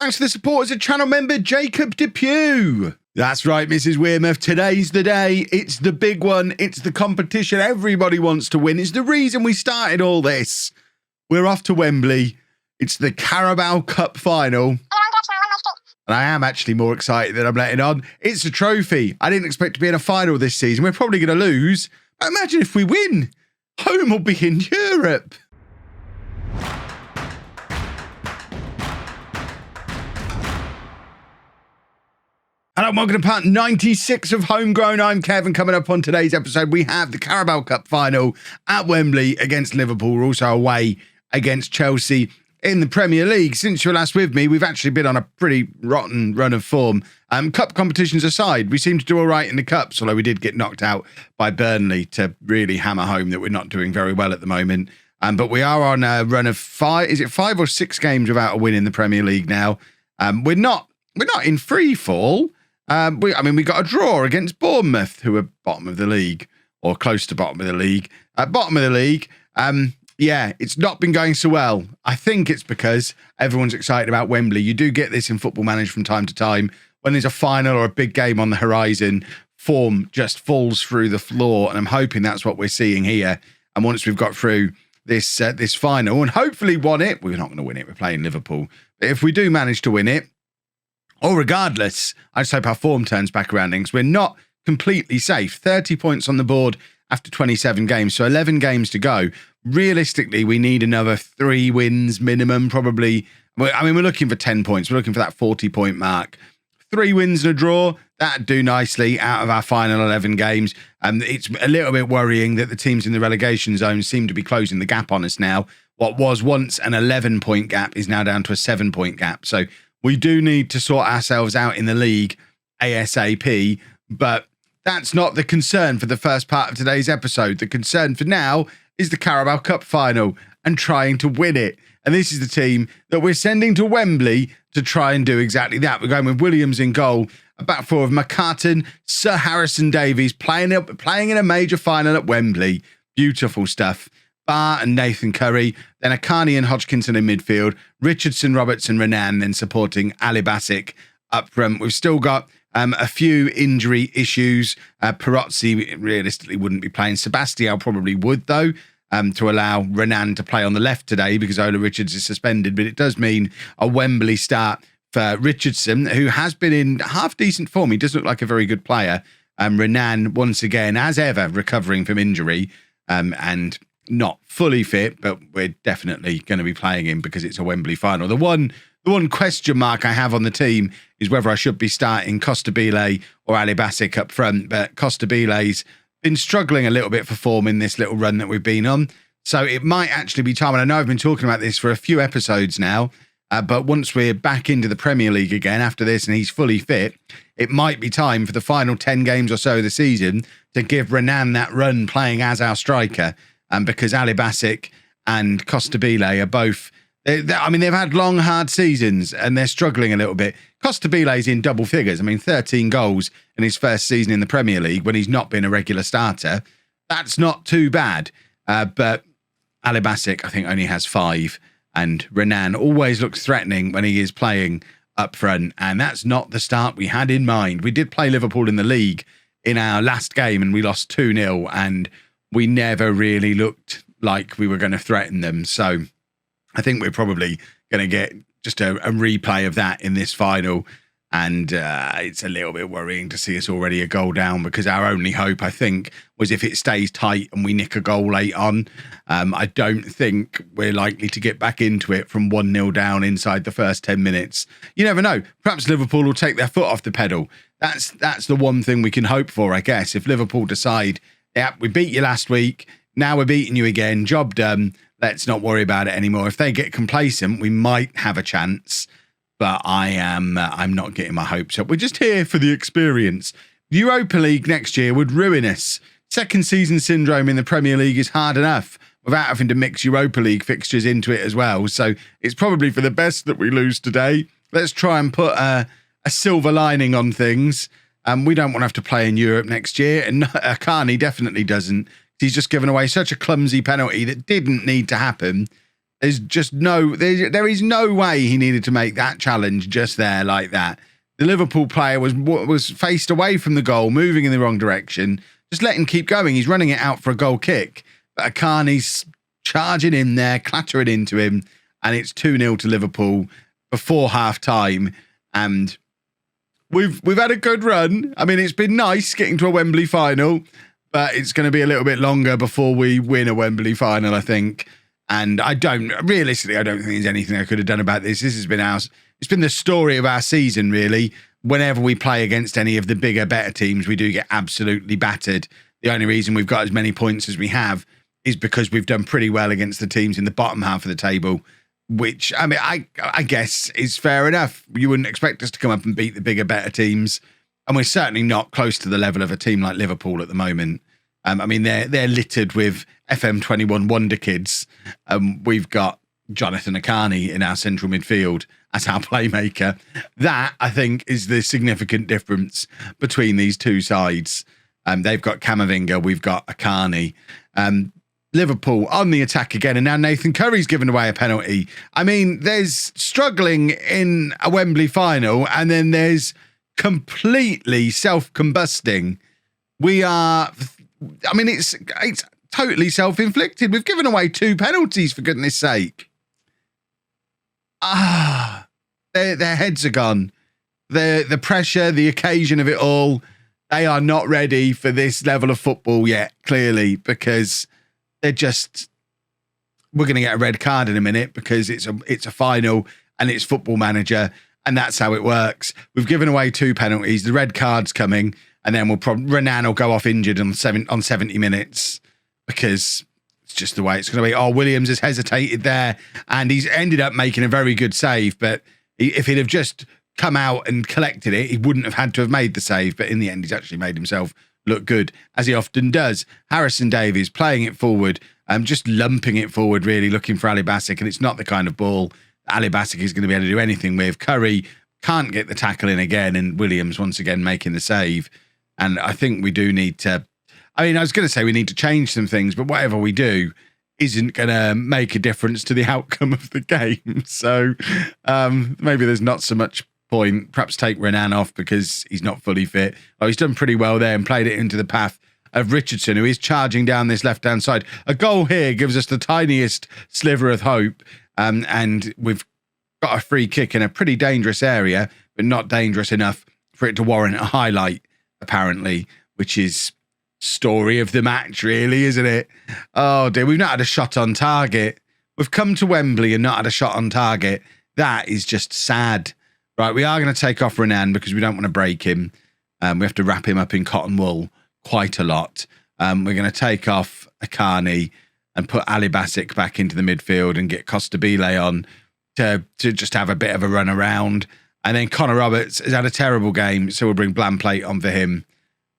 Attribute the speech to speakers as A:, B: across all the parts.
A: Thanks for the support as a channel member, Jacob Depew. That's right, Mrs Wearmouth. Today's the day. It's the big one. It's the competition everybody wants to win. It's the reason we started all this. We're off to Wembley. It's the Carabao Cup final. And I am actually more excited than I'm letting on. It's a trophy. I didn't expect to be in a final this season. We're probably going to lose. But imagine if we win. Home will be in Europe. Hello, welcome to part 96 of Homegrown. I'm Kevin. Coming up on today's episode, we have the Carabao Cup final at Wembley against Liverpool. We're also away against Chelsea in the Premier League. Since you're last with me, we've actually been on a pretty rotten run of form. Cup competitions aside, we seem to do all right in the Cups, although we did get knocked out by Burnley to really hammer home that we're not doing very well at the moment. But we are on a run of five or six games without a win in the Premier League now. We're not in free fall. We got a draw against Bournemouth, who are bottom of the league, or close to bottom of the league. Bottom of the league, it's not been going so well. I think it's because everyone's excited about Wembley. You do get this in Football Manager from time to time. When there's a final or a big game on the horizon, form just falls through the floor, and I'm hoping that's what we're seeing here. And once we've got through this final and hopefully won it, we're not going to win it. We're playing Liverpool. But if we do manage to win it, or regardless, I just hope our form turns back around because we're not completely safe. 30 points on the board after 27 games, so 11 games to go. Realistically, we need another 3 wins minimum, probably. I mean, we're looking for 10 points. We're looking for that 40-point mark. 3 wins and a draw, that'd do nicely out of our final 11 games. It's a little bit worrying that the teams in the relegation zone seem to be closing the gap on us now. What was once an 11-point gap is now down to a 7-point gap. So we do need to sort ourselves out in the league ASAP, but that's not the concern for the first part of today's episode. The concern for now is the Carabao Cup final and trying to win it. And this is the team that we're sending to Wembley to try and do exactly that. We're going with Williams in goal, a back four of McCartan, Sir Harrison Davies playing in a major final at Wembley. Beautiful stuff. Barr and Nathan Curry, then Akani and Hodgkinson in midfield, Richardson, Robertson, Renan, then supporting Ali Basic up front. We've still got a few injury issues. Perozzi realistically wouldn't be playing. Sebastião probably would, though, to allow Renan to play on the left today because Ola Richards is suspended. But it does mean a Wembley start for Richardson, who has been in half-decent form. He does look like a very good player. Renan, once again, as ever, recovering from injury and not fully fit, but we're definitely going to be playing him because it's a Wembley final. The one question mark I have on the team is whether I should be starting Costabile or Ali Basic up front, but Costabile's been struggling a little bit for form in this little run that we've been on. So it might actually be time, and I know I've been talking about this for a few episodes now, but once we're back into the Premier League again after this and he's fully fit, it might be time for the final 10 games or so of the season to give Renan that run playing as our striker. Because Ali Basic and Costabile are both, they've had long, hard seasons and they're struggling a little bit. Costabile's in double figures. 13 goals in his first season in the Premier League when he's not been a regular starter. That's not too bad. But Ali Basic, I think, only has 5. And Renan always looks threatening when he is playing up front. And that's not the start we had in mind. We did play Liverpool in the league in our last game and we lost 2-0 and we never really looked like we were going to threaten them. So I think we're probably going to get just a replay of that in this final. And it's a little bit worrying to see us already a goal down because our only hope, I think, was if it stays tight and we nick a goal late on. I don't think we're likely to get back into it from 1-0 down inside the first 10 minutes. You never know. Perhaps Liverpool will take their foot off the pedal. That's the one thing we can hope for, I guess. If Liverpool decide, yeah, we beat you last week. Now we're beating you again. Job done. Let's not worry about it anymore. If they get complacent, we might have a chance. But I'm not getting my hopes up. We're just here for the experience. Europa League next year would ruin us. Second season syndrome in the Premier League is hard enough without having to mix Europa League fixtures into it as well. So it's probably for the best that we lose today. Let's try and put a silver lining on things. We don't want to have to play in Europe next year. And Akani definitely doesn't. He's just given away such a clumsy penalty that didn't need to happen. There's just there is no way he needed to make that challenge just there like that. The Liverpool player was faced away from the goal, moving in the wrong direction. Just let him keep going. He's running it out for a goal kick. But Akani's charging in there, clattering into him, and it's 2-0 to Liverpool before half-time. And we've had a good run. I mean, it's been nice getting to a Wembley final, but it's going to be a little bit longer before we win a Wembley final, I think. And realistically, I don't think there's anything I could have done about this. This has been it's been the story of our season, really. Whenever we play against any of the bigger, better teams, we do get absolutely battered. The only reason we've got as many points as we have is because we've done pretty well against the teams in the bottom half of the table, which, I mean, I guess is fair enough. You wouldn't expect us to come up and beat the bigger, better teams. And we're certainly not close to the level of a team like Liverpool at the moment. I mean, they're littered with FM21 wonder kids. We've got Jonathan Akani in our central midfield as our playmaker. That, I think, is the significant difference between these two sides. They've got Camavinga, we've got Akani. Liverpool on the attack again, and now Nathan Curry's given away a penalty. I mean, there's struggling in a Wembley final, and then there's completely self-combusting. It's totally self-inflicted. We've given away 2 penalties, for goodness sake. Their heads are gone. The pressure, the occasion of it all, they are not ready for this level of football yet, clearly, because we're going to get a red card in a minute because it's a final and it's Football Manager, and that's how it works. We've given away 2 penalties. The red card's coming, and then Renan will go off injured on 70 minutes because it's just the way it's going to be. Oh, Williams has hesitated there, and he's ended up making a very good save, but if he'd have just come out and collected it, he wouldn't have had to have made the save. But in the end, he's actually made himself look good, as he often does. Harrison Davies playing it forward, just lumping it forward, really looking for Ali Bassick, and it's not the kind of ball Ali Bassick is going to be able to do anything with. Curry can't get the tackle in again, and Williams once again making the save. And I think we do need to, I mean, I was going to say we need to change some things, but whatever we do isn't going to make a difference to the outcome of the game. So maybe there's not so much point. Perhaps take Renan off because he's not fully fit. Oh, he's done pretty well there and played it into the path of Richardson, who is charging down this left-hand side. A goal here gives us the tiniest sliver of hope, and we've got a free kick in a pretty dangerous area, but not dangerous enough for it to warrant a highlight, apparently, which is story of the match, really, isn't it? Oh dear, we've not had a shot on target. We've come to Wembley and not had a shot on target. That is just sad. Right, we are going to take off Renan because we don't want to break him. We have to wrap him up in cotton wool quite a lot. We're going to take off Akani and put Ali Bassick back into the midfield and get Costabile on to just have a bit of a run around. And then Connor Roberts has had a terrible game, so we'll bring Blamplate on for him.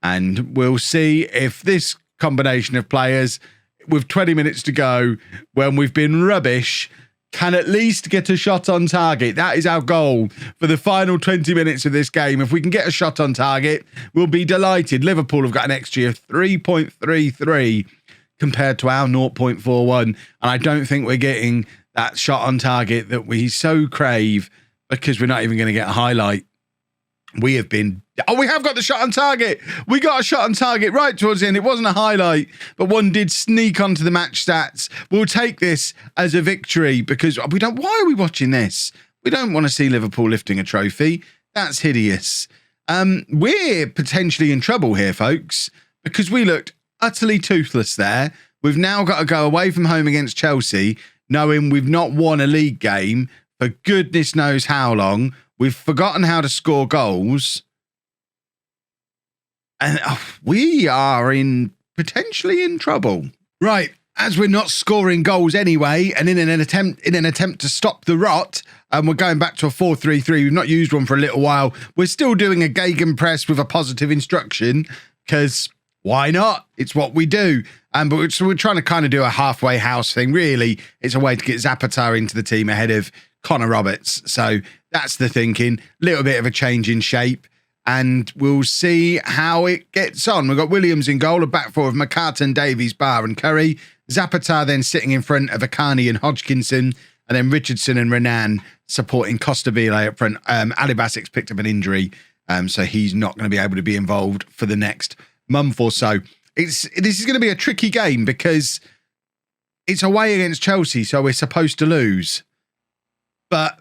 A: And we'll see if this combination of players, with 20 minutes to go, when we've been rubbish, can at least get a shot on target. That is our goal for the final 20 minutes of this game. If we can get a shot on target, we'll be delighted. Liverpool have got an XG of 3.33 compared to our 0.41. And I don't think we're getting that shot on target that we so crave because we're not even going to get a highlight. We have been... Oh, we have got the shot on target. We got a shot on target right towards the end. It wasn't a highlight, but one did sneak onto the match stats. We'll take this as a victory because we don't... Why are we watching this? We don't want to see Liverpool lifting a trophy. That's hideous. We're potentially in trouble here, folks, because we looked utterly toothless there. We've now got to go away from home against Chelsea, knowing we've not won a league game for goodness knows how long. We've forgotten how to score goals. And we are potentially in trouble. Right, as we're not scoring goals anyway, and in an attempt to stop the rot, and we're going back to a 4-3-3. We've not used one for a little while. We're still doing a gegenpress with a positive instruction, because why not? It's what we do. But we're trying to kind of do a halfway house thing. Really, it's a way to get Zapata into the team ahead of Connor Roberts. So that's the thinking. Little bit of a change in shape. And we'll see how it gets on. We've got Williams in goal, a back four of McCartan, Davies, Barr and Curry. Zapata then sitting in front of Akani and Hodgkinson, and then Richardson and Renan supporting Costabile up front. Ali Basic's picked up an injury, so he's not going to be able to be involved for the next month or so. This is going to be a tricky game because it's away against Chelsea, so we're supposed to lose. But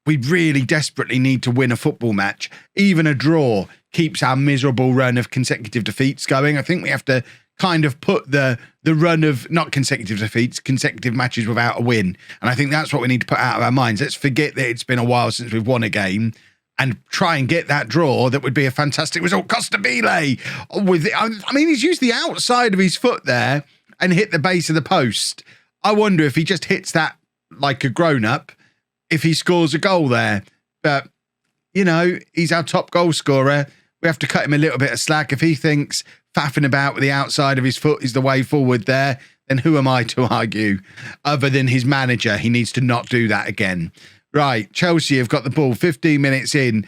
A: we really desperately need to win a football match. Even a draw keeps our miserable run of consecutive defeats going. I think we have to kind of put the run of not consecutive defeats, consecutive matches without a win. And I think that's what we need to put out of our minds. Let's forget that it's been a while since we've won a game and try and get that draw. That would be a fantastic result. Costabile, he's used the outside of his foot there and hit the base of the post. I wonder if he just hits that like a grown-up, if he scores a goal there. But, he's our top goal scorer. We have to cut him a little bit of slack. If he thinks faffing about with the outside of his foot is the way forward there, then who am I to argue? Other than his manager, he needs to not do that again. Right, Chelsea have got the ball 15 minutes in.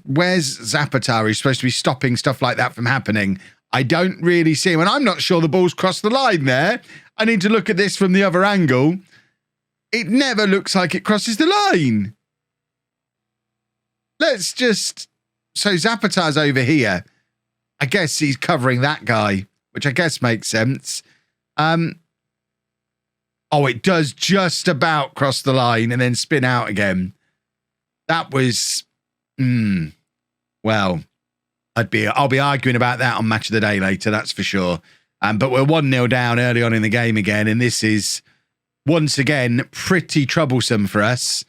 A: Where's Zapata? He's supposed to be stopping stuff like that from happening. I don't really see him, and I'm not sure the ball's crossed the line there. I need to look at this from the other angle. It never looks like it crosses the line. So Zapata's over here. I guess he's covering that guy, which I guess makes sense. It does just about cross the line and then spin out again. That was, well, I'll be arguing about that on Match of the Day later, that's for sure. But we're 1-0 down early on in the game again, and this is once again pretty troublesome for us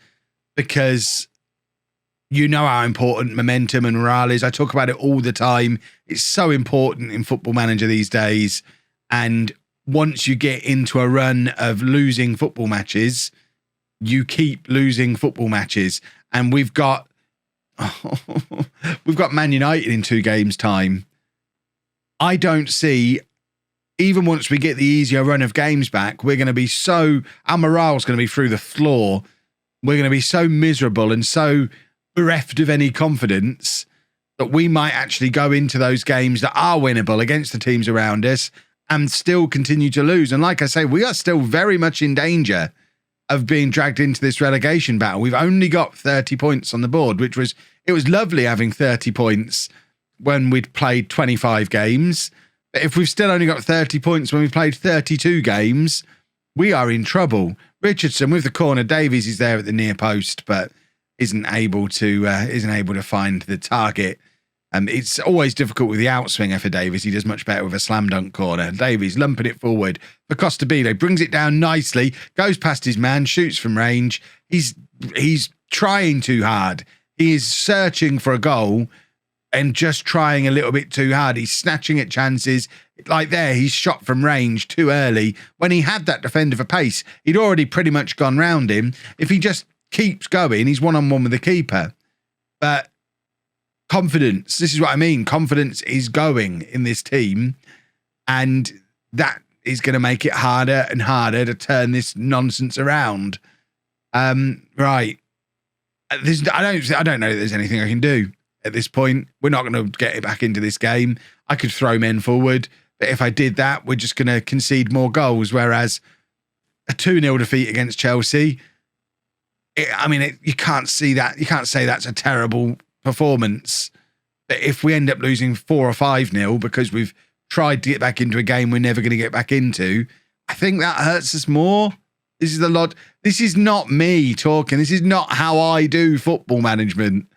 A: because how important momentum and morale is. I talk about it all the time. It's so important in Football Manager these days. And once you get into a run of losing football matches, you keep losing football matches. And we've got Man United in 2 games' time. I don't see, even once we get the easier run of games back, we're going to be our morale's going to be through the floor. We're going to be so miserable and so bereft of any confidence that we might actually go into those games that are winnable against the teams around us and still continue to lose. And like I say, we are still very much in danger of being dragged into this relegation battle. We've only got 30 points on the board, it was lovely having 30 points when we'd played 25 games. But if we've still only got 30 points when we've played 32 games, we are in trouble. Richardson with the corner. Davies is there at the near post, but isn't able to find the target. It's always difficult with the outswinger for Davies. He does much better with a slam dunk corner. Davies lumping it forward for Costabile, brings it down nicely, goes past his man, shoots from range. He's trying too hard. He is searching for a goal and just trying a little bit too hard. He's snatching at chances. Like there, he's shot from range too early. When he had that defender for pace, he'd already pretty much gone round him. If he just keeps going, he's one-on-one with the keeper. But confidence, this is what I mean. Confidence is going in this team, and that is going to make it harder and harder to turn this nonsense around. Right. I don't know that there's anything I can do at this point. We're not going to get it back into this game. I could throw men forward, but if I did that, we're just going to concede more goals, whereas a 2-0 defeat against Chelsea, you can't see that. You can't say that's a terrible performance. But if we end up losing 4 or 5-0 because we've tried to get back into a game we're never going to get back into, I think that hurts us more. This is a lot. This is not me talking. This is not how I do football management.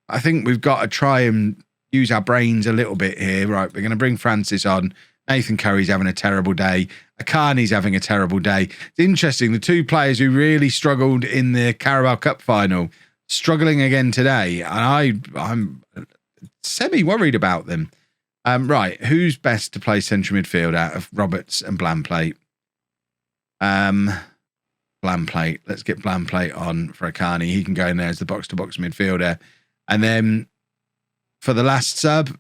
A: I think we've got to try and use our brains a little bit here. Right, we're going to bring Francis on. Nathan Curry's having a terrible day. Akani's having a terrible day. It's interesting, the 2 players who really struggled in the Carabao Cup final, struggling again today. And I'm semi-worried about them. Right, who's best to play central midfield out of Roberts and Blamplate? Blamplate. Let's get Blamplate on for Akani. He can go in there as the box-to-box midfielder. And then for the last sub,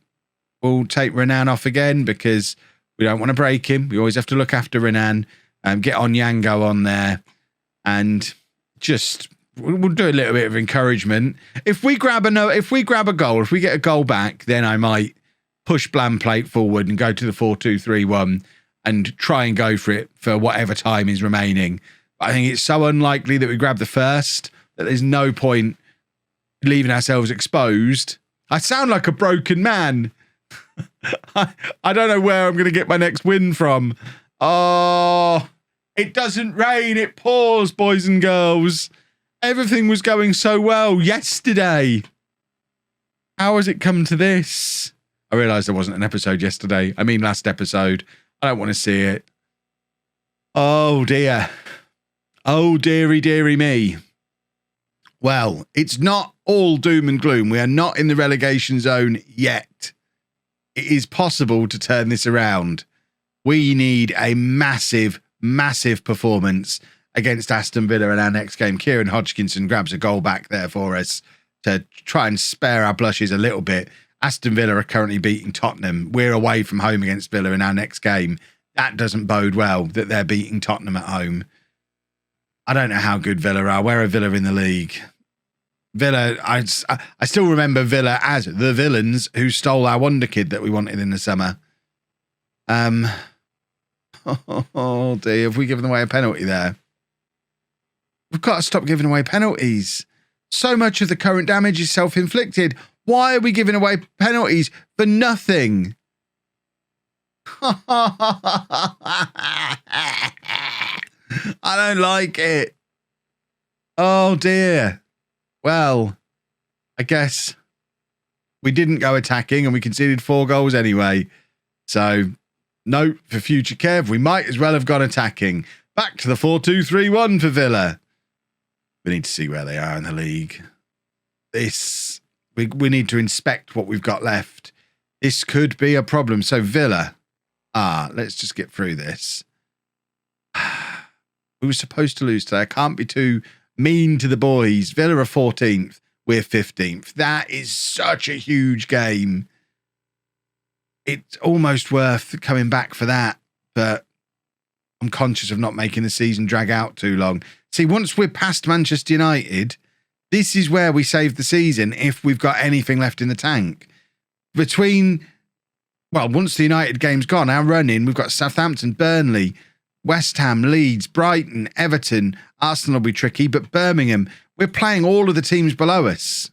A: we'll take Renan off again because we don't want to break him. We always have to look after Renan. Get Onyango on there, and just we'll do a little bit of encouragement. If we grab a goal, if we get a goal back, then I might push Blamplate forward and go to the 4-2-3-1 and try and go for it for whatever time is remaining. But I think it's so unlikely that we grab the first that there's no point leaving ourselves exposed. I sound like a broken man. I don't know where I'm going to get my next win from. Oh, it doesn't rain, it pours, boys and girls. Everything was going so well yesterday. How has it come to this? I realised there wasn't an episode yesterday. I mean, last episode. I don't want to see it. Oh, dear. Oh, dearie, dearie me. Well, it's not all doom and gloom. We are not in the relegation zone yet. It is possible to turn this around. We need a massive, massive performance against Aston Villa in our next game. Kieran Hodgkinson grabs a goal back there for us to try and spare our blushes a little bit. Aston Villa are currently beating Tottenham. We're away from home against Villa in our next game. That doesn't bode well that they're beating Tottenham at home. I don't know how good Villa are. Where are Villa in the league? Villa, I still remember Villa as the villains who stole our wonder kid that we wanted in the summer. Oh dear, have we given away a penalty there? We've got to stop giving away penalties. So much of the current damage is self-inflicted. Why are we giving away penalties for nothing? I don't like it. Oh dear. Well, I guess we didn't go attacking and we conceded 4 goals anyway. So, note for future Kev, we might as well have gone attacking. Back to the 4-2-3-1 for Villa. We need to see where they are in the league. We need to inspect what we've got left. This could be a problem. So Villa. Let's just get through this. We were supposed to lose today. I can't be too mean to the boys. Villa are 14th. We're 15th. That is such a huge game. It's almost worth coming back for that. But I'm conscious of not making the season drag out too long. See, once we're past Manchester United, this is where we save the season if we've got anything left in the tank. Once the United game's gone, our run-in, we've got Southampton, Burnley, West Ham, Leeds, Brighton, Everton. Arsenal will be tricky, but Birmingham, we're playing all of the teams below us.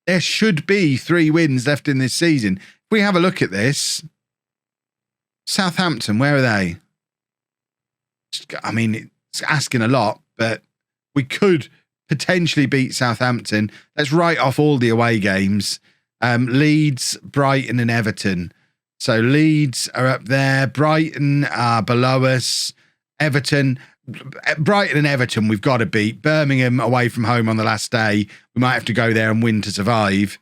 A: There should be 3 wins left in this season. If we have a look at this, Southampton, where are they? I mean, it's asking a lot, but we could potentially beat Southampton. Let's write off all the away games. Leeds, Brighton and Everton. So Leeds are up there. Brighton are below us. Brighton and Everton we've got to beat. Birmingham away from home on the last day. We might have to go there and win to survive.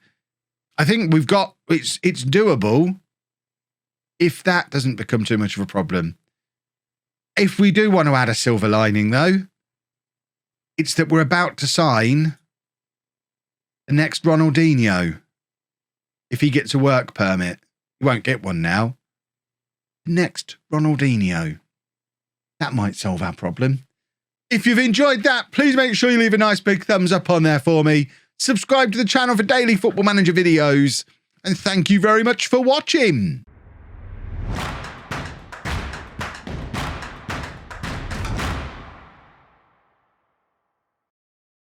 A: I think we've got, it's doable if that doesn't become too much of a problem. If we do want to add a silver lining though, it's that we're about to sign the next Ronaldinho. If he gets a work permit, he won't get one now. The next Ronaldinho. That might solve our problem. If you've enjoyed that, please make sure you leave a nice big thumbs up on there for me. Subscribe to the channel for daily Football Manager videos. And thank you very much for watching.